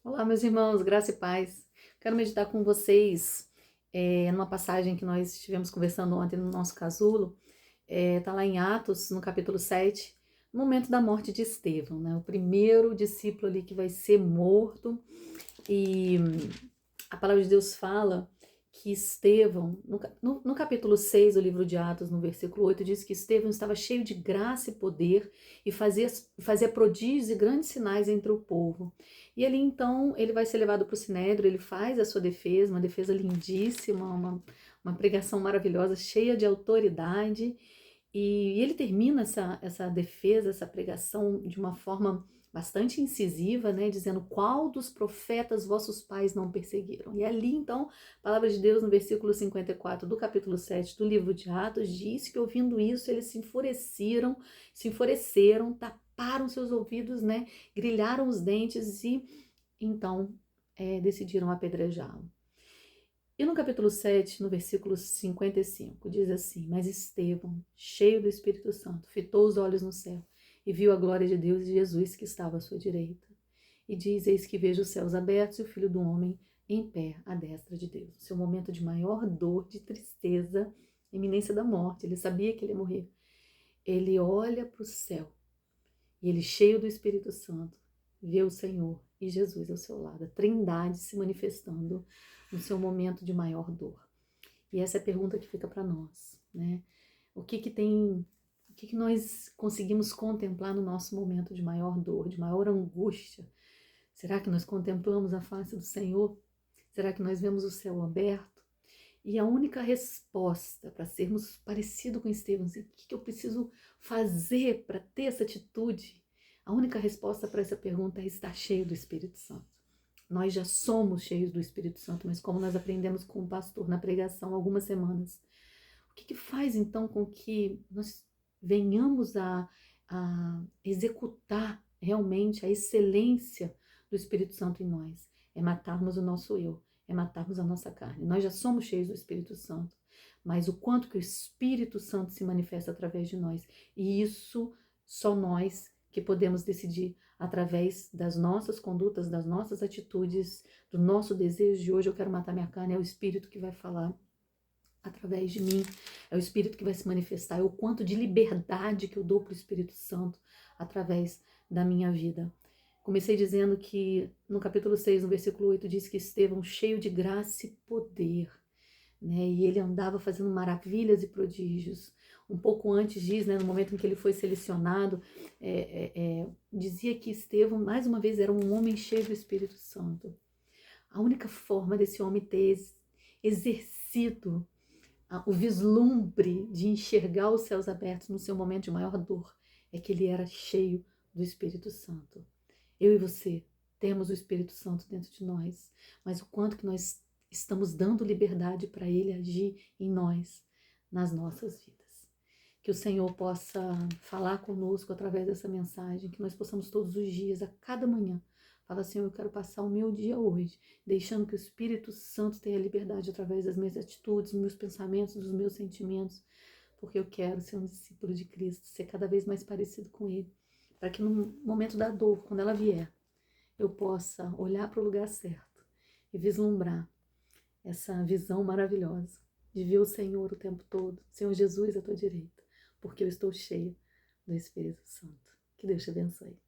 Olá, meus irmãos, graça e paz. Quero meditar com vocês numa passagem que nós estivemos conversando ontem no nosso casulo. Está lá em Atos, no capítulo 7, no momento da morte de Estevão, né? O primeiro discípulo ali que vai ser morto. E a palavra de Deus fala que Estevão, no capítulo 6 do livro de Atos, no versículo 8, diz que Estevão estava cheio de graça e poder e fazia prodígios e grandes sinais entre o povo. E ali então ele vai ser levado para o Sinédrio, ele faz a sua defesa, uma defesa lindíssima, uma pregação maravilhosa, cheia de autoridade. E ele termina essa defesa, essa pregação de uma forma bastante incisiva, né, dizendo qual dos profetas vossos pais não perseguiram. E ali, então, a palavra de Deus no versículo 54 do capítulo 7 do livro de Atos diz que ouvindo isso eles se enfureceram, taparam seus ouvidos, né, grilharam os dentes e então decidiram apedrejá-lo. E no capítulo 7, no versículo 55, diz assim: Mas Estevão, cheio do Espírito Santo, fitou os olhos no céu e viu a glória de Deus e Jesus que estava à sua direita. E diz: Eis que vejo os céus abertos e o Filho do Homem em pé à destra de Deus. Seu momento de maior dor, de tristeza, iminência da morte, ele sabia que ele ia morrer. Ele olha para o céu e ele, cheio do Espírito Santo, vê o Senhor e Jesus ao seu lado, a Trindade se manifestando no seu momento de maior dor. E essa é a pergunta que fica para nós, né? O que nós conseguimos contemplar no nosso momento de maior dor, de maior angústia? Será que nós contemplamos a face do Senhor? Será que nós vemos o céu aberto? E a única resposta para sermos parecidos com Estevão, assim, o que eu preciso fazer para ter essa atitude? A única resposta para essa pergunta é estar cheio do Espírito Santo. Nós já somos cheios do Espírito Santo, mas como nós aprendemos com o pastor na pregação há algumas semanas, o que faz então com que nós venhamos a executar realmente a excelência do Espírito Santo em nós? É matarmos o nosso eu, é matarmos a nossa carne. Nós já somos cheios do Espírito Santo, mas o quanto que o Espírito Santo se manifesta através de nós, e isso só nós que podemos decidir através das nossas condutas, das nossas atitudes, do nosso desejo de hoje eu quero matar minha carne, é o Espírito que vai falar através de mim, é o Espírito que vai se manifestar, é o quanto de liberdade que eu dou para o Espírito Santo através da minha vida. Comecei dizendo que no capítulo 6, no versículo 8, diz que Estevão, cheio de graça e poder, né? E ele andava fazendo maravilhas e prodígios. Um pouco antes diz, né, no momento em que ele foi selecionado, dizia que Estevão, mais uma vez, era um homem cheio do Espírito Santo. A única forma desse homem ter exercido o vislumbre de enxergar os céus abertos no seu momento de maior dor é que ele era cheio do Espírito Santo. Eu e você temos o Espírito Santo dentro de nós, mas o quanto que nós estamos dando liberdade para ele agir em nós, nas nossas vidas. Que o Senhor possa falar conosco através dessa mensagem, que nós possamos todos os dias, a cada manhã, falar: Senhor, eu quero passar o meu dia hoje, deixando que o Espírito Santo tenha liberdade através das minhas atitudes, dos meus pensamentos, dos meus sentimentos, porque eu quero ser um discípulo de Cristo, ser cada vez mais parecido com Ele, para que no momento da dor, quando ela vier, eu possa olhar para o lugar certo e vislumbrar essa visão maravilhosa de ver o Senhor o tempo todo, Senhor Jesus à tua direita, porque eu estou cheia do Espírito Santo. Que Deus te abençoe.